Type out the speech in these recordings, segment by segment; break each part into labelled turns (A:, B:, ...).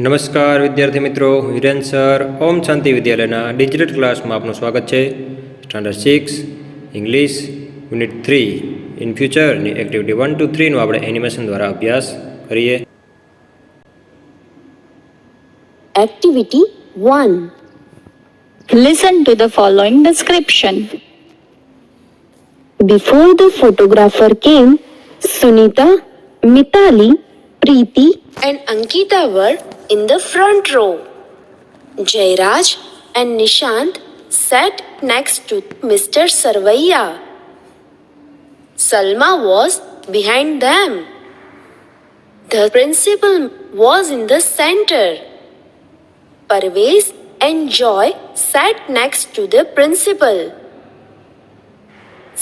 A: નમસ્કાર વિદ્યાર્થી મિત્રો, હિરેન સર ઓમ શાંતિ વિદ્યાલયના ડિજિટલ ક્લાસમાં આપનું સ્વાગત છે. સ્ટાન્ડર્ડ 6 ઇંગ્લિશ યુનિટ 3 ઇન ફ્યુચરની એક્ટિવિટી 1 to 3નો આપણે એનિમેશન દ્વારા અભ્યાસ કરીએ.
B: Activity 1.
C: Listen to the following description.
B: Before the photographer came, Sunita, Mitali, Preeti and Ankita were in the front row. Jairaj and Nishant sat next to Mr. Sarvaiya. Salma was behind them. The principal was in the center. Parvez and Joy sat next to the principal.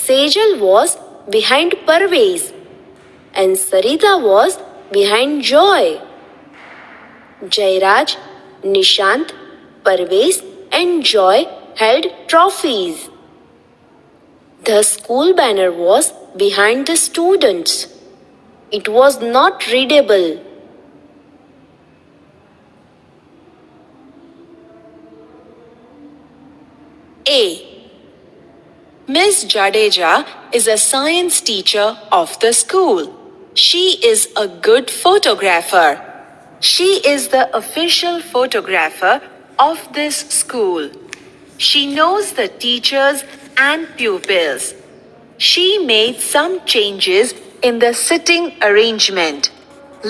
B: Sejal was behind Parvez and Sarita was behind Joy. Jairaj, Nishant, Parvez and Joy held trophies. The school banner was behind the students. It was not readable.
D: A. Miss Jadeja is a science teacher of the school. She is a good photographer. She is the official photographer of this school. She knows the teachers and pupils. She made some changes in the sitting arrangement.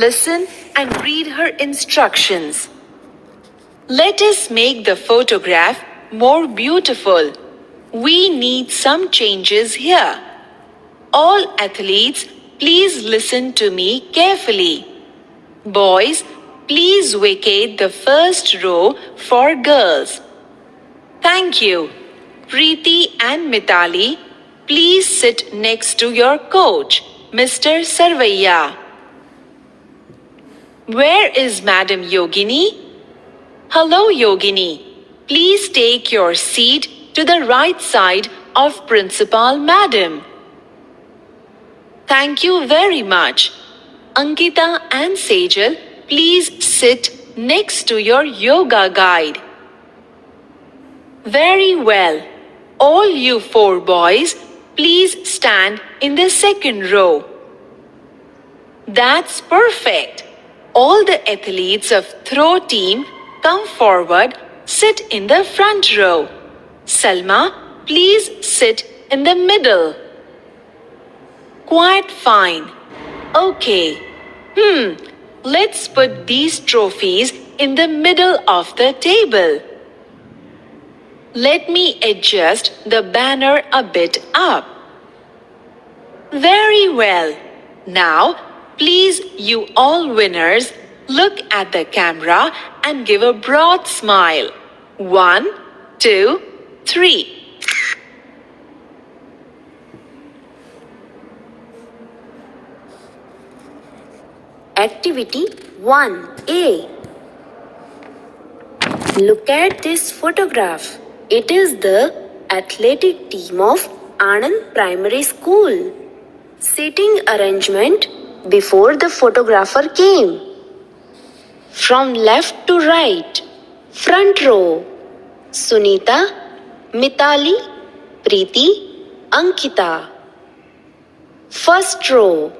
D: Listen and read her instructions. Let us make the photograph more beautiful. We need some changes here. All athletes, please listen to me carefully. Boys, please vacate the first row for girls. Thank you. Preeti and Mitali, please sit next to your coach, Mr. Sarvaiya. Where is Madam Yogini? Hello, Yogini. Please take your seat to the right side of Principal Madam. Thank you very much. Ankita and Sejal, please sit next to your yoga guide. Very well. All you 4 boys, please stand in the second row. That's perfect. All the athletes of throw team come forward, sit in the front row. Salma, please sit in the middle. Quite fine. Okay. Let's put these trophies in the middle of the table. Let me adjust the banner a bit up. Very well. Now, please, you all winners, look at the camera and give a broad smile. 1, 2, 3.
B: Activity 1A. Look at this photograph. It is the athletic team of Anand Primary School. Sitting arrangement before the photographer came. From left to right. Front row. Sunita, Mitali, Preeti, Ankita. First row.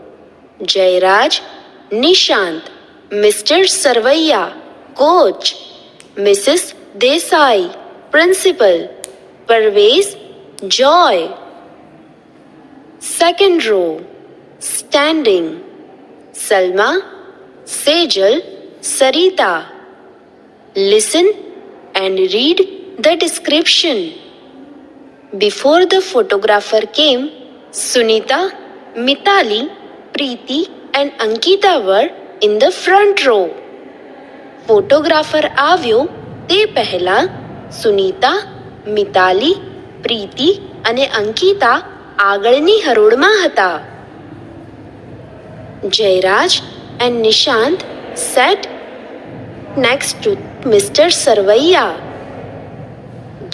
B: Jairaj, Nishant, Mr. Sarvaiya, Coach, Mrs. Desai, Principal, Parvez, Joy. Second row. Standing. Salma, Sejal, Sarita. Listen and read the description. Before the photographer came, Sunita, Mitali, Preeti and Ankita were in the front row. Photographer આવ્યો તે પહેલા સુનીતા, મિતાલી, પ્રીતિ અને અંકિતા આગળની હરોળમાં હતા. Jayraj and Nishant sat next to Mr. Sarvaiya.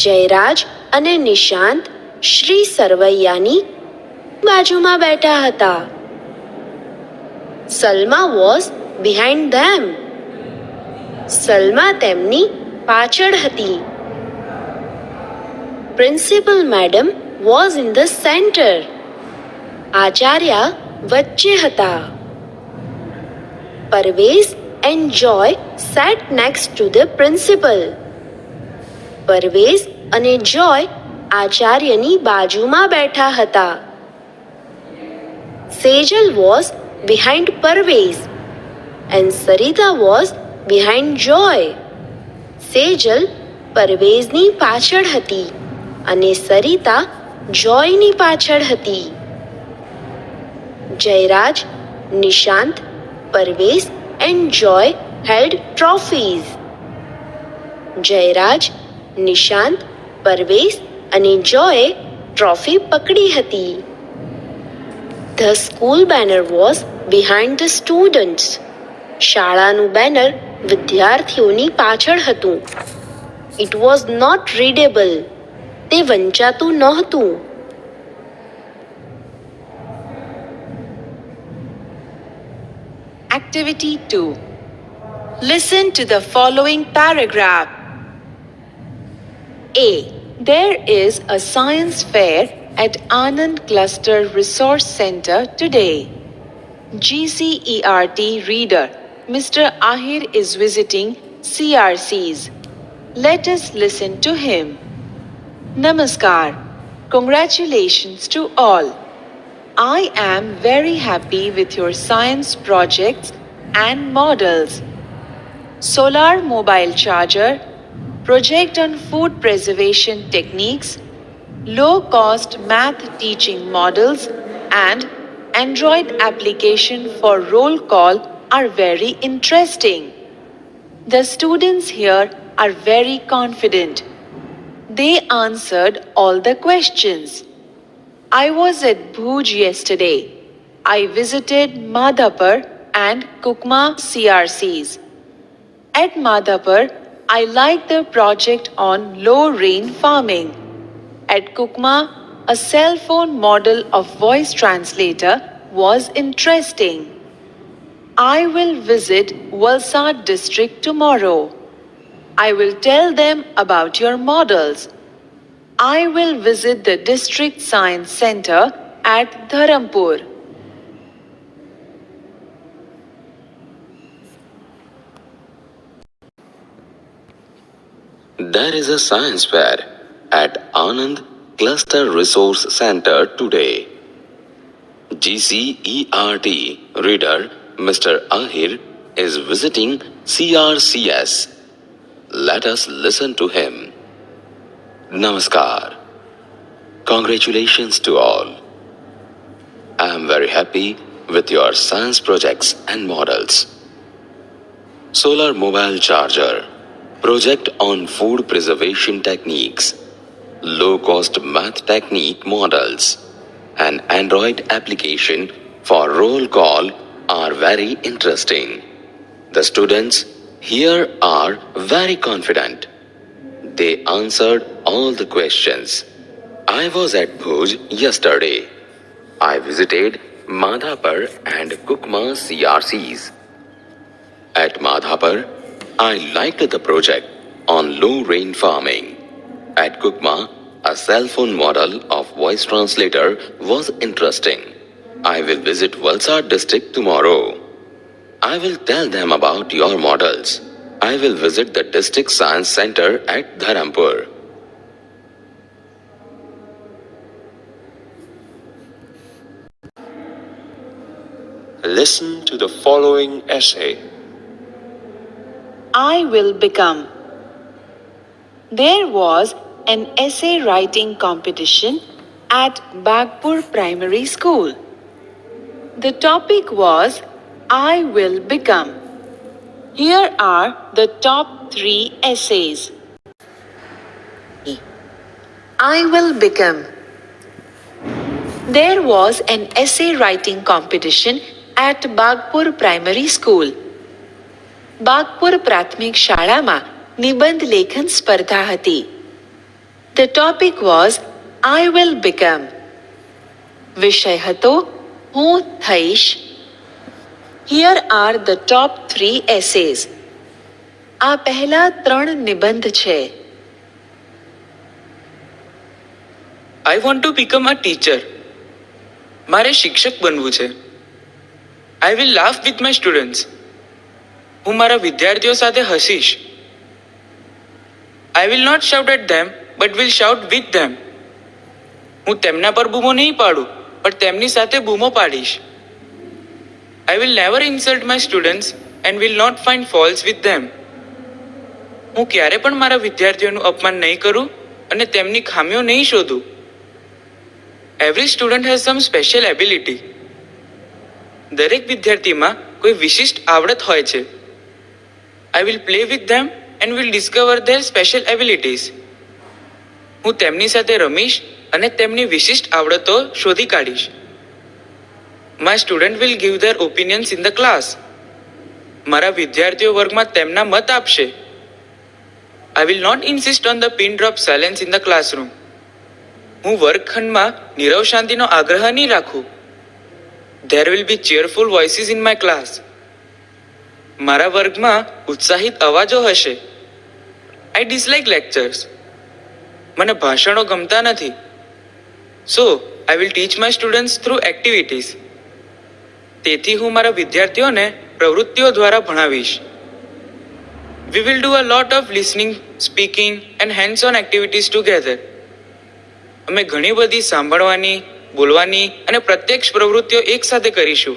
B: Jayraj અને નિશાંત શ્રી સરવૈયાની બાજુમાં બેઠા હતા. સલમા was behind them. સલમા તેમની પાછળ હતી. Principal madam was in the center. Acharya વચ્ચે હતા. Parvez and Joy sat next to the principal. Parvez અને જોય આચાર્યની બાજુમાં બેઠા હતા. Sejal was behind Parvez and Sarita was behind Joy. Sejal પરવેઝની પાછળ હતી અને સરિતા જોયની પાછળ હતી. Jayraj, Nishant, Parvez and Joy held trophies. Jayraj, Nishant, Parvez અને જોયે ટ્રોફી પકડી હતી. The school banner was behind the students. શાળાનું બેનર વિદ્યાર્થીઓની પાછળ હતું. It was not readable. તે વંચાતું નહોતું.
D: Activity 2. Listen to the following paragraph. A. There is a science fair at Anand Cluster Resource Center today. GCERT reader Mr. Ahir is visiting CRCs. Let us listen to him. Namaskar. Congratulations to all. I am very happy with your science projects and models. Solar mobile charger, project on food preservation techniques, low-cost math teaching models, and Android application for roll call are very interesting. The students here are very confident. They answered all the questions. I was at Bhuj yesterday. I visited Madhapur and Kukma CRCs. At Madhapur, I liked the project on low rain farming. At Kukma, a cell phone model of voice translator was interesting. I will visit Valsad district tomorrow. I will tell them about your models. I will visit the district science center at Dharampur.
E: There is a science fair at Anand Cluster Resource Center today. GCERT reader Mr. Ahir is visiting CRCS. Let us listen to him. Namaskar. Congratulations to all. I am very happy with your science projects and models. Solar mobile charger, project on food preservation techniques, low-cost math technique models, and Android application for roll call are very interesting. The students here are very confident. They answered all the questions. I was at Bhuj yesterday. I visited Madhapur and Kukma CRCs. At Madhapur, I liked the project on low rain farming. At Kukma, a cell phone model of voice translator was interesting. I will visit Valsad district tomorrow. I will tell them about your models. I will visit the district science center at Dharampur.
F: Listen to the following essay.
D: I will become. There was an essay writing competition at Bagpur Primary School. The topic was I will become. Here are the top 3 essays. I will become. There was an essay writing competition at Bagpur Primary School. Bagpur પ્રાથમિક શાળામાં નિબંધ લેખન સ્પર્ધા હતી. The topic was I will become. વિષય હતો હું થઈશ. Here are the top 3 essays. આ પહેલા 3 નિબંધ છે.
G: I want to become a teacher. મારે શિક્ષક બનવું છે. I will laugh with my students. હું મારા વિદ્યાર્થીઓ સાથે હસીશ. I will not shout at them but will shout with them. હું તેમના પર બૂમો નહીં પાડું પણ તેમની સાથે બૂમો પાડીશ. I will never insult my students and will not find faults with them. હું ક્યારે પણ મારા વિદ્યાર્થીઓનું અપમાન નહીં કરું અને તેમની ખામીઓ નહીં શોધું. Every student has some special ability. દરેક વિદ્યાર્થીમાં કોઈ વિશિષ્ટ આવડત હોય છે. I will play with them and will discover their special abilities. હું તેમની સાથે રમીશ અને તેમની વિશિષ્ટ આવડતો શોધી કાઢીશ. My student will give their opinions in the class. મારા વિદ્યાર્થીઓ વર્ગમાં તેમના મત આપશે. I will not insist on the pin drop silence in the classroom. હું વર્ગખંડમાં નીરવ શાંતિનો આગ્રહ નહીં રાખું. There will be cheerful voices in my class. મારા વર્ગમાં ઉત્સાહિત અવાજો હશે. I dislike lectures. મને ભાષણો ગમતા નથી. So, I will teach my students through activities. તેથી હું મારા વિદ્યાર્થીઓને પ્રવૃત્તિઓ દ્વારા ભણાવીશ. We will do a lot of listening, speaking and hands-on activities together. અમે ઘણી બધી સાંભળવાની, બોલવાની અને પ્રત્યક્ષ પ્રવૃત્તિઓ એકસાથે કરીશું.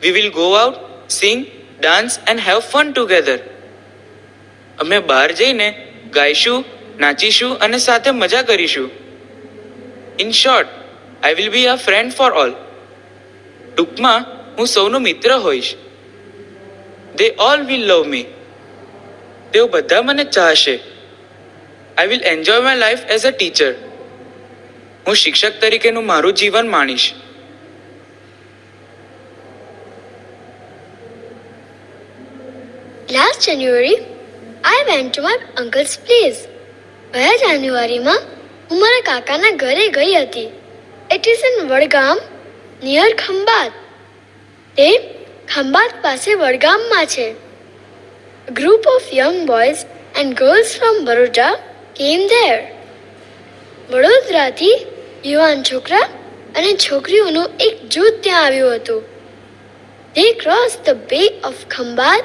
G: We will go out, sing, dance and have fun together. અમે બહાર જઈને ગાઈશું, નાચીશું અને સાથે મજા કરીશું. In short, I will be a friend for all. ટૂંકમાં હું સૌનો મિત્ર હોઈશ. They all will love me. તેઓ બધા મને ચાહશે. I will enjoy my life as a teacher. હું શિક્ષક તરીકેનું મારું જીવન માણીશ.
H: Last January, I went to my uncle's place. ગયા જાન્યુઆરીમાં હું મારા કાકાના ઘરે ગઈ હતી. It is in Vadgam, near Khambhat. તે ખંભાત પાસે વડગામમાં છે. A group of young boys and girls from Baroda came there. વડોદરાથી યુવાન છોકરા અને છોકરીઓનું એક જૂથ ત્યાં આવ્યું હતું. They crossed the bay of Khambat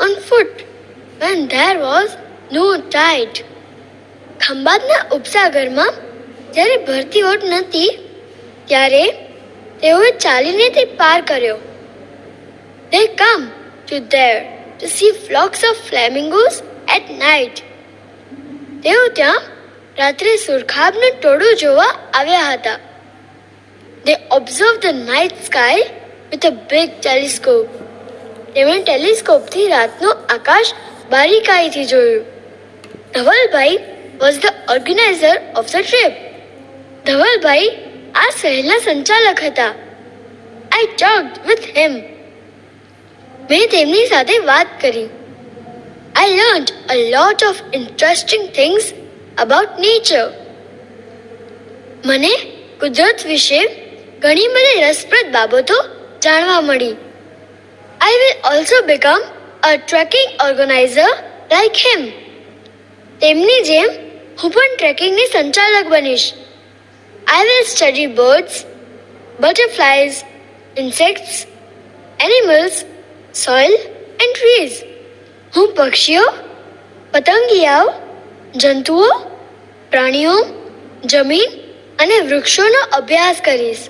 H: on foot when there was no tide. ખંભાતના ઉપસાગરમાં જ્યારે ભરતી ઓટ નહોતી ત્યારે તેઓએ ચાલીને તે પાર કર્યો. They come to there to see flocks of flamingos at night. તેઓ ત્યાં રાત્રે સુરખાબનું ટોળું જોવા આવ્યા હતા. They observed the night sky with a big telescope. તેમણે ટેલિસ્કોપથી રાતનું આકાશ બારીકાઈથી જોયું. Dhavalbhai was the organizer of the trip. Dhavalbhai આ સહેરના સંચાલક હતા. I talked with him. મેં તેમની સાથે વાત કરી. I learned a lot of interesting things about nature. મને કુદરત વિશે ઘણી બધી રસપ્રદ બાબતો જાણવા મળી. I will also become a trekking organizer like him. તેમની જેમ હું પણ ટ્રેકિંગની સંચાલક બનીશ. I will study birds, butterflies, insects, animals, soil and trees. હું પક્ષીઓ, પતંગિયાઓ, જંતુઓ, પ્રાણીઓ, જમીન અને વૃક્ષોનો અભ્યાસ કરીશ.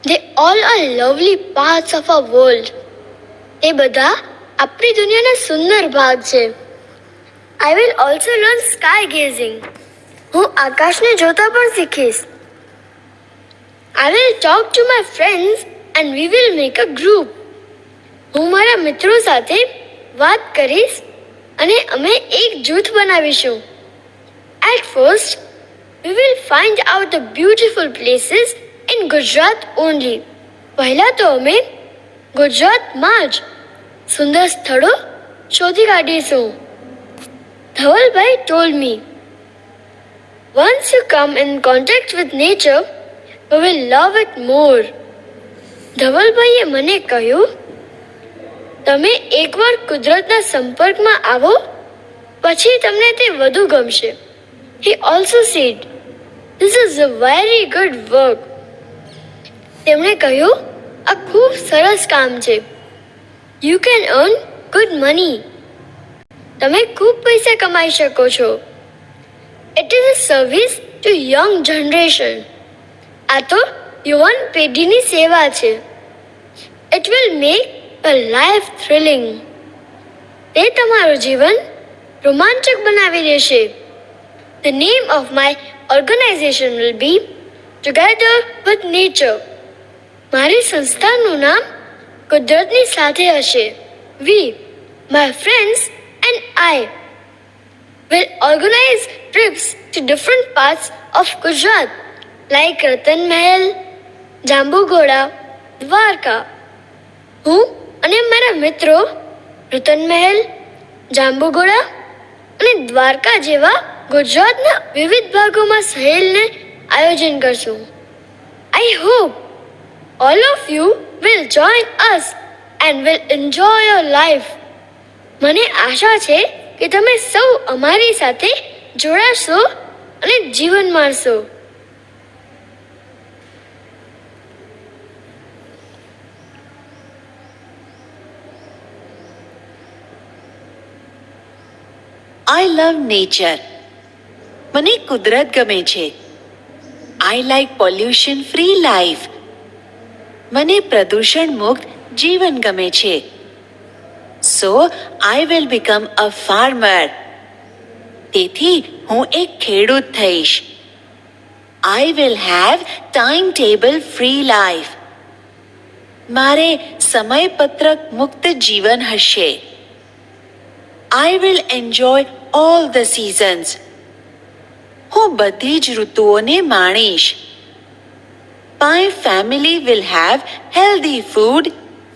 H: They all are lovely parts of our world. એ બધા આપણી દુનિયાના સુંદર ભાગ છે. I will also learn sky gazing. હું આકાશને જોતા પણ શીખીશ. I will talk to my friends and we will make a group. હું મારા મિત્રો સાથે વાત કરીશ અને અમે એક જૂથ બનાવીશું. At first, we will find out the beautiful places in Gujarat only. પહેલા તો અમે ગુજરાતમાં જ સુંદર સ્થળો શોધી કાઢીશું. Dhavalbhai told me, once you come in contact with nature, you will love it more. ધવલભાઈએ મને કહ્યું, તમે એકવાર કુદરતના સંપર્કમાં આવો પછી તમને તે વધુ ગમશે. He also said, this is a very good work. તેમણે કહ્યું, આ ખૂબ સરસ કામ છે. You can earn good money. તમે ખૂબ પૈસા કમાઈ શકો છો. It is a service to young generation. આ તો યુવાન પેઢીની સેવા છે. It will make your life thrilling. તે તમારું જીવન રોમાંચક બનાવી દેશે. The name of my organization will be Together with Nature. મારી સંસ્થાનું નામ કુદરતની સાથે હશે. We, my friends and I, will organize trips to different parts of Gujarat like Ratan Mahal, Jambugoda, Dwarka. હું અને મારા મિત્રો રતન મહેલ, જાંબુગોડા અને દ્વારકા જેવા ગુજરાતના વિવિધ ભાગોમાં સહેલને આયોજન કરશું. I hope all of you will join us and will enjoy your life. મને આશા છે કે તમે સૌ અમારી સાથે જોડાશો અને જીવન માણશો.
D: I love nature. મને કુદરત ગમે છે. I like pollution free life. મને પ્રદૂષણ મુક્ત જીવન ગમે છે. So I will become a farmer. તેથી હું એક ખેડૂત થઈશ. I will have timetable free life. મારે સમયપત્રક મુક્ત જીવન હશે. I will enjoy all the seasons. હું બધી જ ઋતુઓને માણીશ. My family will have healthy food,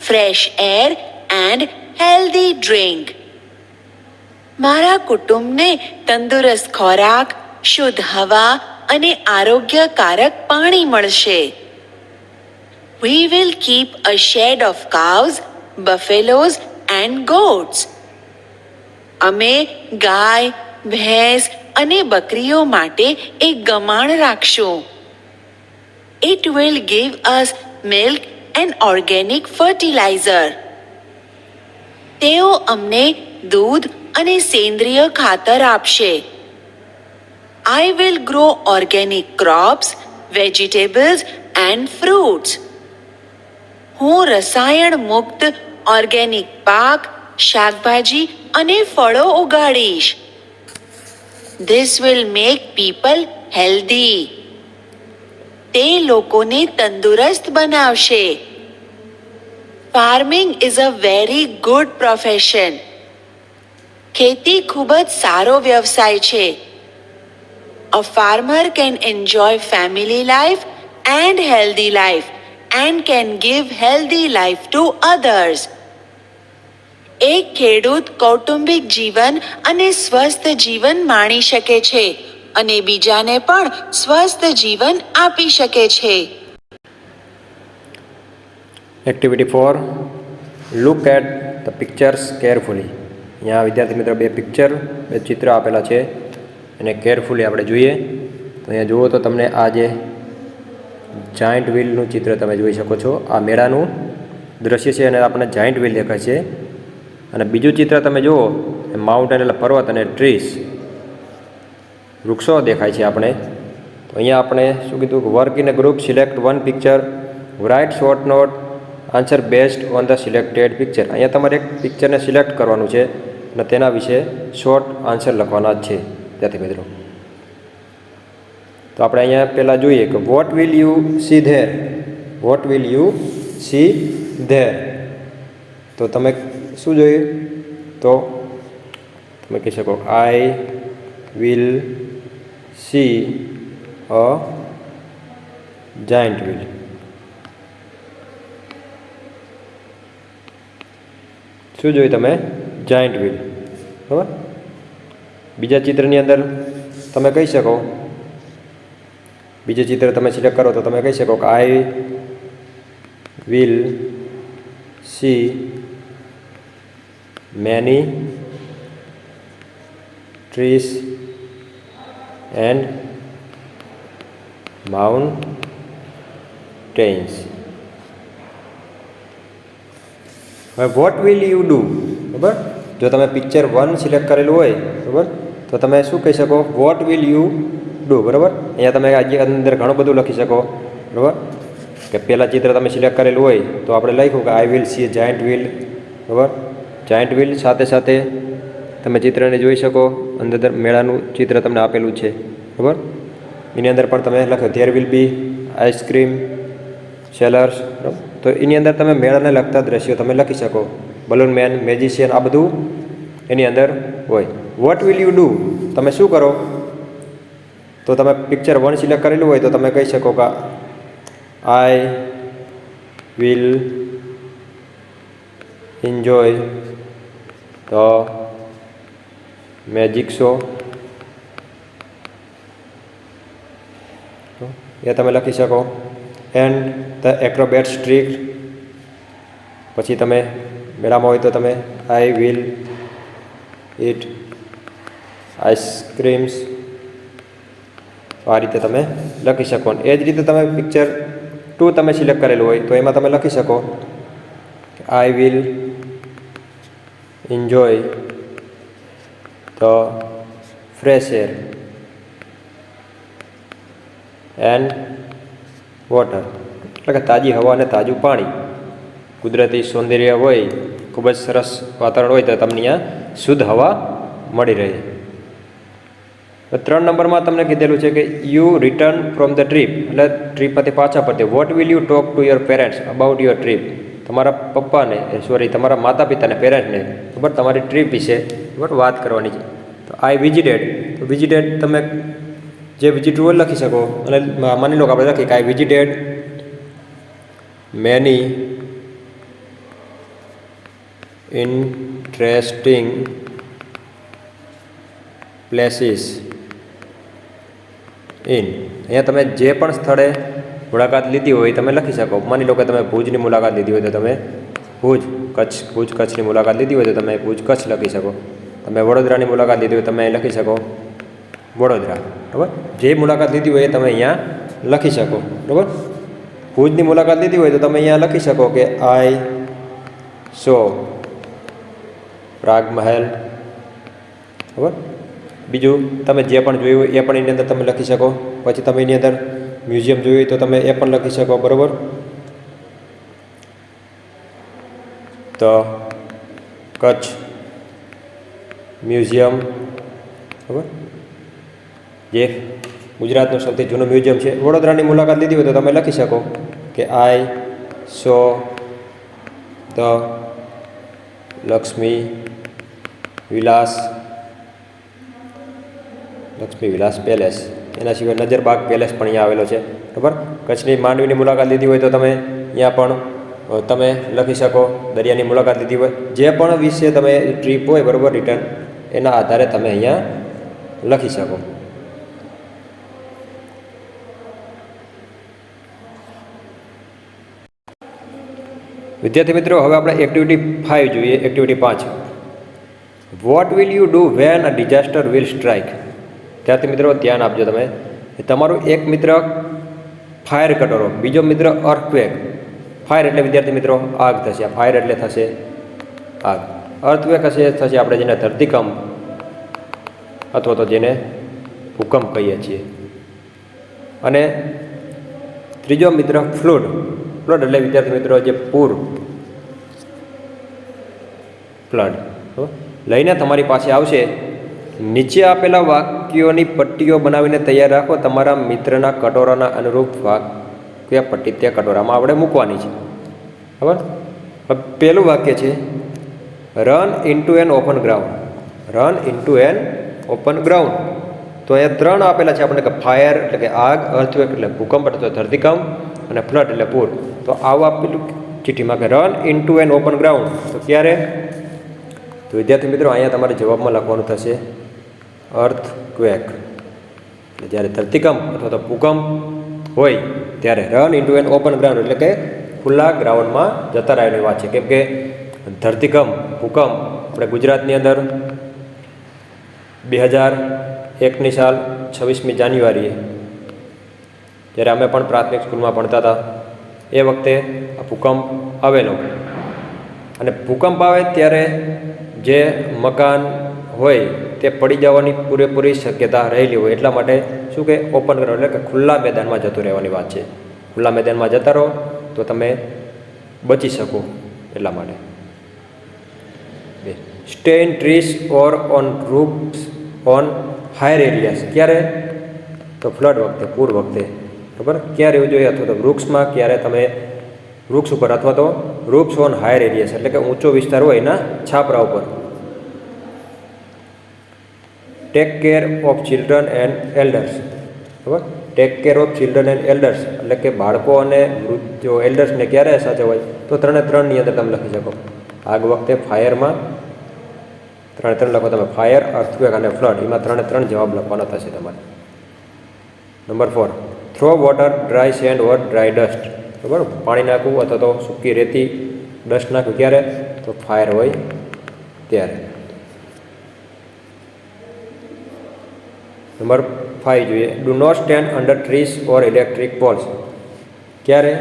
D: fresh air and healthy drink. મારા કુટુંબને તંદુરસ્ત ખોરાક, શુદ્ધ હવા અને આરોગ્યકારક પાણી મળશે. We will keep a shed of cows, buffaloes and goats. અમે ગાય, ભેંસ અને બકરીઓ માટે એક ગમાણ રાખશું. It will give us milk and organic fertilizer. તેઓ અમને દૂધ અને સેન્દ્રિય ખાતર આપશે. I will grow organic crops, vegetables and fruits. હું રસાયણ મુક્ત ઓર્ગેનિક પાક, શાકભાજી અને ફળો ઉગાડીશ. This will make people healthy. તે લોકોને તંદુરસ્ત બનાવશે. Farming is a very good profession. ખેતી ખૂબ જ સારો વ્યવસાય છે. A farmer can enjoy family life and healthy life and can give healthy life to others. એક ખેડૂત કૌટુંબિક જીવન અને સ્વસ્થ જીવન માણી શકે છે અને બીજાને પણ સ્વસ્થ જીવન આપી શકે છે.
A: Activity 4, look at the pictures carefully. અહીંયા વિદ્યાર્થી મિત્રો બે ચિત્ર આપેલા છે એને કેરફુલી આપણે જોઈએ. તો અહીંયા જુઓ તો તમને આ જે જાયન્ટ વ્હીલનું ચિત્ર તમે જોઈ શકો છો. આ મેળાનું દ્રશ્ય છે અને આપણને જાયન્ટ વ્હીલ દેખાય છે. અને બીજું ચિત્ર તમે જુઓ એ માઉન્ટેન એટલે પર્વત અને ટ્રીસ વૃક્ષો દેખાય છે આપણે. તો અહીંયા આપણે શું કીધું કે work in a group, select one picture, write short note, answer based on the selected picture. અહીંયા તમારે એક પિક્ચરને સિલેક્ટ કરવાનું છે અને તેના વિશે શોર્ટ આન્સર લખવાના જ છે ત્યાંથી મિત્રો. તો આપણે અહીંયા પહેલાં જોઈએ કે what will you see there. What will you see there. તો તમે શું જોઈએ? તો તમે કહી શકો I will see a giant wheel. શું જોયું તમે? Giant wheel. બરાબર. બીજા ચિત્રની અંદર તમે કહી શકો, બીજું ચિત્ર તમે સિલેક્ટ કરો તો તમે કહી શકો કે I will see many ટ્રીસ and mountains. હવે વોટ વિલ યુ ડુ? બરાબર. જો તમે પિક્ચર 1 સિલેક્ટ કરેલું હોય, બરાબર, તો તમે શું કહી શકો? What will you do. બરાબર. અહીંયા તમે આજે અંદર ઘણું બધું લખી શકો. બરાબર. કે પહેલાં ચિત્ર તમે સિલેક્ટ કરેલું હોય તો આપણે લખ્યું કે I will see giant wheel. બરાબર. જાયન્ટ વ્હીલ સાથે સાથે તમે ચિત્રને જોઈ શકો. અંદર મેળાનું ચિત્ર તમને આપેલું છે. બરાબર. એની અંદર પણ તમે લખો there will be ice cream sellers. બરાબર. તો એની અંદર તમે મેળાને લગતા દ્રશ્યો તમે લખી શકો. બલૂન મેન, મેજિશિયન, આ બધું એની અંદર હોય. What will you do? તમે શું કરો? તો તમે પિક્ચર 1 સિલેક્ટ કરેલું હોય તો તમે કહી શકો કે I will enjoy the magic show. એ તમે લખી શકો. And the acrobats trick. પછી તમે મેળામાં હોય તો તમે આઈ વિલ ઇટ આઈસ્ક્રીમ્સ. આ રીતે તમે લખી શકો. એ જ રીતે તમે પિક્ચર 2 તમે સિલેક્ટ કરેલું હોય તો એમાં તમે લખી શકો કે I will enjoy the fresh air and water. એટલે કે તાજી હવા અને તાજું પાણી. કુદરતી સૌંદર્ય હોય, ખૂબ જ સરસ વાતાવરણ હોય તો તમને અહીંયા શુદ્ધ હવા મળી રહે. 3 નંબરમાં તમને કીધેલું છે કે you return from the trip. એટલે ટ્રીપમાંથી પાછા ફરતે. What will you talk to your parents about your trip? તમારા પપ્પાને, તમારા માતા પિતાને, પેરેન્ટ્સને બરાબર તમારી ટ્રીપ વિશે બરાબર વાત કરવાની છે. તો આઈ વિઝિટેડ. તો વિઝિટેડ તમે જે વિઝિટ હોય લખી શકો. અને માની લો કે આપણે લખીએ કે I visited many interesting places in. અહીંયા તમે જે પણ સ્થળે મુલાકાત લીધી હોય તમે લખી શકો. માની લો કે તમે ભુજની મુલાકાત લીધી હોય તો તમે ભુજ કચ્છની મુલાકાત લીધી હોય તો તમે ભુજ કચ્છ લખી શકો. તમે વડોદરાની મુલાકાત લીધી હોય તમે અહીં લખી શકો વડોદરા. બરાબર. જે મુલાકાત લીધી હોય એ તમે અહીંયા લખી શકો. બરાબર. ભુજની મુલાકાત લીધી હોય તો તમે અહીંયા લખી શકો કે આઈ સો પ્રાગ મહેલ. બરાબર. બીજું તમે જે પણ જોયું હોય એ પણ એની અંદર તમે લખી શકો. પછી તમે એની અંદર મ્યુઝિયમ જોયું હોય તો તમે એ પણ લખી શકો. બરાબર. તો કચ્છ મ્યુઝિયમ. બરાબર. જે ગુજરાતનું સૌથી જૂનું મ્યુઝિયમ છે. વડોદરાની મુલાકાત લીધી હોય તો તમે લખી શકો કે આઈ સો ધ લક્ષ્મી વિલાસ પેલેસ. એના સિવાય નજરબાગ પેલેસ પણ અહીંયા આવેલો છે. બરાબર. કચ્છની માંડવીની મુલાકાત લીધી હોય તો તમે અહીંયા પણ તમે લખી શકો. દરિયાની મુલાકાત લીધી હોય જે પણ વિશે તમે ટ્રીપ હોય બરાબર રિટર્ન એના આધારે તમે અહીંયા લખી શકો. વિદ્યાર્થી મિત્રો, હવે આપણે એક્ટિવિટી 5 જોઈએ. Activity 5. What will you do when a disaster will strike? વિદ્યાર્થી મિત્રો ધ્યાન આપજો. તમે તમારું એક મિત્ર ફાયર કટોરો, બીજો મિત્ર અર્થક્વેક. ફાયર એટલે વિદ્યાર્થી મિત્રો આગ થશે. ફાયર એટલે થશે આગ. અર્થક્વેક થશે આપણે જેને ધરતીકંપ અથવા તો જેને ભૂકંપ કહીએ છીએ. અને ત્રીજો મિત્ર ફ્લડ. ફ્લડ એટલે વિદ્યાર્થી મિત્રો જે પૂર, ફ્લડ લઈને તમારી પાસે આવશે. નીચે આપેલા વાક્યોની પટ્ટીઓ બનાવીને તૈયાર રાખો. તમારા મિત્રના કટોરાના અનુરૂપ વાક્ય પટ્ટી તે કટોરામાં આપણે મૂકવાની છે. બરાબર. પહેલું વાક્ય છે run into N open ground. Run into N open ground. તો અહીંયા 3 આપેલા છે આપણને કે ફાયર એટલે કે આગ, અર્થક્વેક એટલે ભૂકંપ એટલે ધરતીકંપ, અને ફ્લડ એટલે પૂર. તો આવું આપેલું ચીઠીમાં કે run into N open ground, તો ક્યારે? તો વિદ્યાર્થી મિત્રો અહીંયા તમારે જવાબમાં લખવાનું થશે અર્થક્વેક. એટલે જ્યારે ધરતીકંપ અથવા તો ભૂકંપ હોય ત્યારે run into N open ground એટલે કે ખુલ્લા ગ્રાઉન્ડમાં જતા રહેવાની વાત છે. કેમ કે ધરતીકંપ, ભૂકંપ આપણે ગુજરાતની અંદર 2001ની સાલ 26મી જાન્યુઆરીએ જ્યારે અમે પણ પ્રાથમિક સ્કૂલમાં ભણતા હતા એ વખતે આ ભૂકંપ આવેલો. અને ભૂકંપ આવે ત્યારે જે મકાન હોય તે પડી જવાની પૂરેપૂરી શક્યતા રહેલી હોય. એટલા માટે શું કે ઓપન ગ્રાઉન્ડ એટલે કે ખુલ્લા મેદાનમાં જતું રહેવાની વાત છે. ખુલ્લા મેદાનમાં જતા રહો તો તમે બચી શકો એટલા માટે. Stay in trees or on roofs on higher areas, ક્યારે? તો ફ્લડ વખતે, પૂર વખતે. બરાબર, ક્યાં રહેવું જોઈએ? અથવા તો વૃક્ષમાં, ક્યારે તમે વૃક્ષ ઉપર, અથવા તો રૂફ્સ ઓન હાયર એરિયાસ એટલે કે ઊંચો વિસ્તાર હોય એના છાપરા ઉપર. Take care of children and elders, બરાબર, take care of children and elders એટલે કે બાળકો અને વૃદ્ધ જો એલ્ડર્સને ક્યારે સાચવવાય? તો 3 અંદર તમે લખી શકો. આગ વખતે, ફાયરમાં 3 લખો તમે, ફાયર, અર્થક્વેક અને ફ્લડ, એમાં 3 જવાબ લખવાના થશે તમારે. Number 4, throw water, dry sand or dry dust, બરાબર, પાણી નાખવું અથવા તો સૂકી રેતી, ડસ્ટ નાખવું ક્યારે? તો ફાયર હોય ત્યારે. નંબર 5 જોઈએ, do not stand under trees or electric poles, ક્યારે?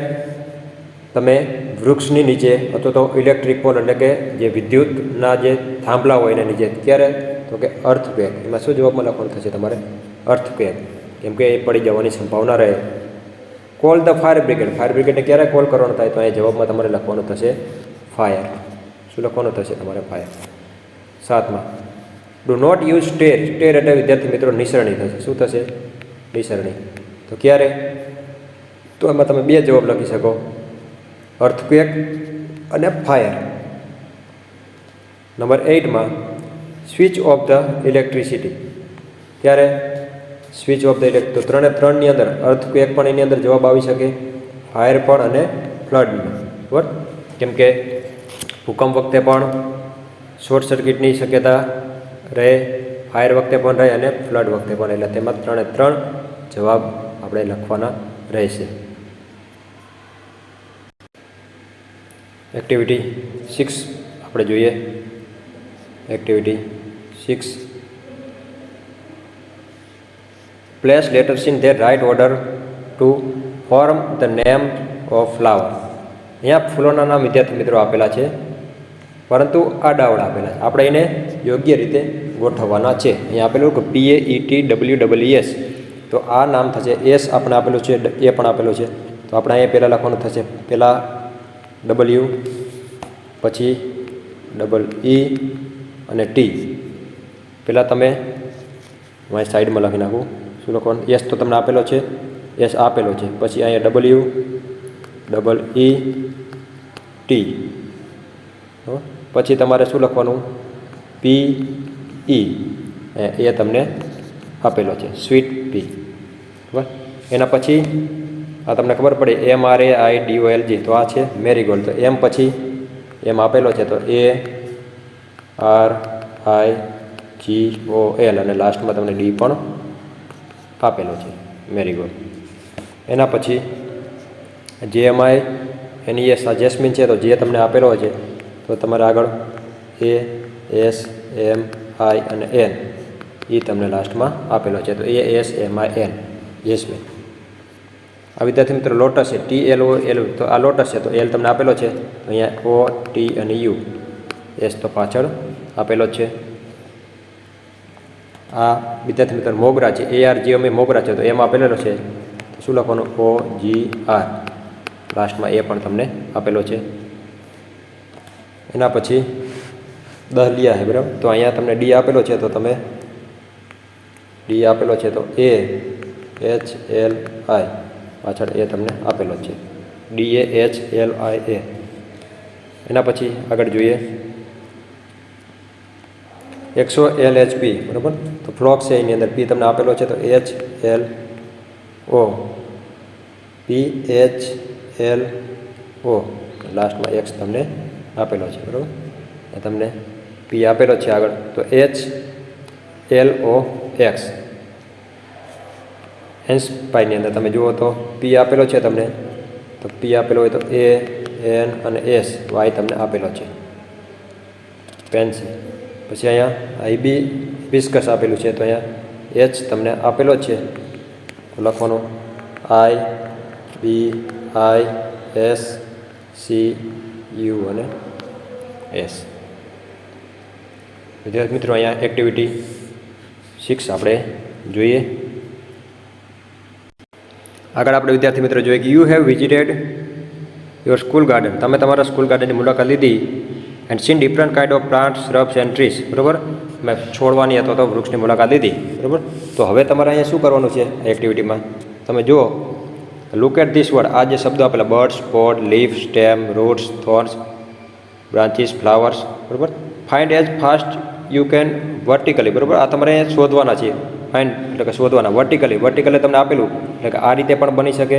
A: તમે વૃક્ષની નીચે અથવા તો ઇલેક્ટ્રિક પોલ એટલે કે જે વિદ્યુતના જે થાંભલા હોય એના નીચે, ક્યારે? તો કે અર્થક્વેક. એમાં શું જવાબમાં લખવાનું થશે તમારે? અર્થક્વેક, કેમ કે એ પડી જવાની સંભાવના રહે. Call the fire brigade, fire બ્રિગેડને ક્યારે કોલ કરવાનો થાય? તો અહીંયા જવાબમાં તમારે લખવાનું થશે ફાયર. શું લખવાનું થશે તમારે? ફાયર. 7માં, do not use stair, stair એટલે વિદ્યાર્થી મિત્રો નિસરણી થશે. શું થશે? નિસરણી. તો ક્યારે? તો એમાં તમે 2 જવાબ લખી શકો, અર્થક્વેક અને ફાયર. નંબર 8માં, સ્વિચ ઓફ ધ ઇલેક્ટ્રિસિટી, ક્યારે? Switch off the electric. તો 3 અંદર અર્થક્વેક પણ એની અંદર જવાબ આવી શકે, ફાયર પણ અને ફ્લડમાં. બરાબર, કેમ કે ભૂકંપ વખતે પણ શોર્ટ સર્કિટની શક્યતા રહે, ફાયર વખતે પણ રહે અને ફ્લડ વખતે પણ. એટલે તેમાં 3 જવાબ આપણે લખવાના રહેશે. એક્ટિવિટી 6 આપણે જોઈએ. Activity 6, place letters in their right order to form the name of flower. અહીંયા ફૂલોના નામ વિદ્યાર્થી મિત્રો આપેલા છે, પરંતુ આડાવડા આપેલા છે. આપણે એને યોગ્ય રીતે ગોઠવવાના છે. અહીંયા આપેલું કે PAETWEES, તો આ નામ થશે. એસ આપણે આપેલું છે, એ પણ આપેલું છે. તો આપણે અહીંયા પહેલાં લખવાનું થશે, પહેલાં W, પછી EE અને T. પહેલાં તમે મારી સાઈડમાં લખી નાખું. શું લખવાનું? એસ તો તમને આપેલો છે, એસ આપેલો છે. પછી અહીંયા WEET. પછી તમારે શું લખવાનું? PE, એ તમને આપેલો છે, સ્વીટ પી. બરાબર, એના પછી આ તમને ખબર પડે MARIDOLG, તો આ છે મેરીગોલ્ડ. તો એમ પછી એમ આપેલો છે, તો ARIGOL અને લાસ્ટમાં તમને D પણ આપેલો છે, મેરીગોલ્ડ. એના પછી JMINES, આ જેસ્મિન છે, તો જે તમને આપેલો છે, તો તમારે આગળ ASMI અને N, એ તમને લાસ્ટમાં આપેલો છે, તો ASMIN, જેસ્મિન. આ વિદ્યાર્થી મિત્રો લોટસ છે, TLOL, તો આ લોટસ છે, તો L તમને આપેલો છે, તો અહીંયા O, T અને U, S તો પાછળ આપેલો છે. આ વિદ્યાર્થી મિત્રો મોગરા છે, ARGM મોગરા છે, તો એમાં આપેલો છે, તો શું લખવાનું? OGR, લાસ્ટમાં એ પણ તમને આપેલો છે. એના પછી દહલિયા છે, બરાબર, તો અહીંયા તમને D આપેલો છે, તો તમે D આપેલો છે, તો AHLI પાછળ એ તમને આપેલો છે, DAHLIA. એના પછી આગળ જોઈએ 100 LHP, બરાબર, તો તો ફ્લોક્સ છે એની અંદર પી તમને આપેલો છે તો HLO, PHLO, લાસ્ટમાં એક્સ તમને આપેલો છે, બરાબર. તમને પી આપેલો છે આગળ તો HLOX. હેન્સ પાઈની અંદર તમે જુઓ તો પી આપેલો છે તમને, તો પી આપેલો હોય તો A, N અને S, Y તમને આપેલો છે, પેન્સિલ. પછી અહીંયા IB વિસ્કસ આપેલું છે તો અહીંયા H તમને આપેલો જ છે, તો લખવાનું IBISCU અને S. વિદ્યાર્થી મિત્રો અહીંયા એક્ટિવિટી 6 આપણે જોઈએ. આગળ આપણે વિદ્યાર્થી મિત્રો જોઈએ કે you have visited your school garden. તમે તમારા સ્કૂલ ગાર્ડનની મુલાકાત લીધી and seen different kind of plants, shrubs and trees. બરાબર, મેં છોડવાની અથવા તો વૃક્ષની મુલાકાત લીધી. બરાબર, તો હવે તમારે અહીંયા શું કરવાનું છે એક્ટિવિટીમાં? તમે જુઓ, લુક એટ ધીસ વર્ડ. આ જે શબ્દો આપેલા birds, pod, leaf, stem, roots, thorns, branches, flowers. બરાબર, find as fast you can vertically. બરાબર, આ તમારે અહીંયા શોધવાના છે. ફાઇન્ડ એટલે કે શોધવાના. વર્ટિકલી તમને આપેલું એટલે કે આ રીતે પણ બની શકે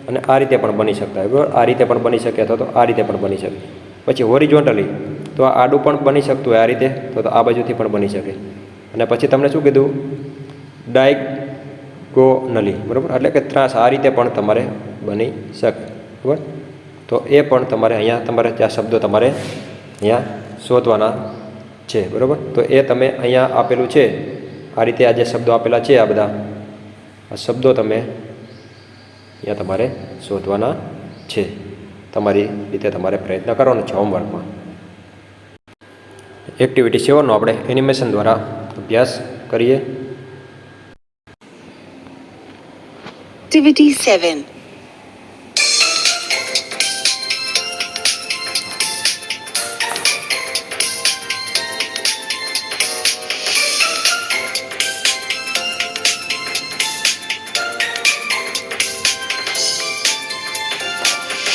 A: અને આ રીતે પણ બની શકતા હોય. બરાબર, આ રીતે પણ બની શકે અથવા તો આ રીતે પણ બની શકે. પછી હોરિઝોન્ટલી તો આ આડું પણ બની શકતું હોય આ રીતે, તો આ બાજુથી પણ બની શકે. અને પછી તમને શું કીધું? ડાયગોનલી. બરાબર, એટલે કે ત્રાસ આ રીતે પણ તમારે બની શકે. બરાબર, તો એ પણ તમારે અહીંયા તમારે ત્યાં શબ્દો તમારે અહીંયા શોધવાના છે. બરાબર, તો એ તમે અહીંયા આપેલું છે આ રીતે, આ જે શબ્દો આપેલા છે આ બધા આ શબ્દો તમે અહીંયા તમારે શોધવાના છે. તમારી રીતે તમારે પ્રયત્ન કરવાનો છે હોમવર્કમાં. એક્ટિવિટી 7નો આપણે એનિમેશન દ્વારા અભ્યાસ કરીએ.
D: Activity 7.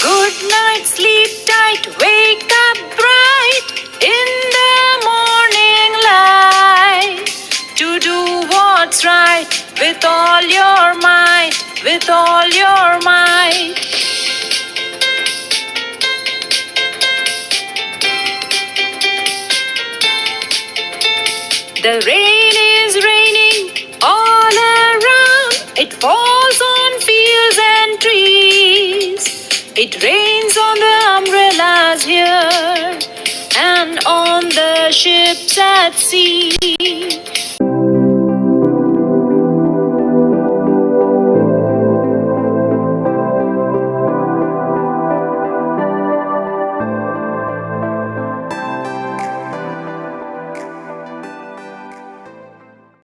D: Good night, sleep tight, wake up bright in the morning light to do what's right with all your might, with all your might. The rain is raining all around, it falls on fields and trees. It rains on the umbrellas here and on the ships at sea.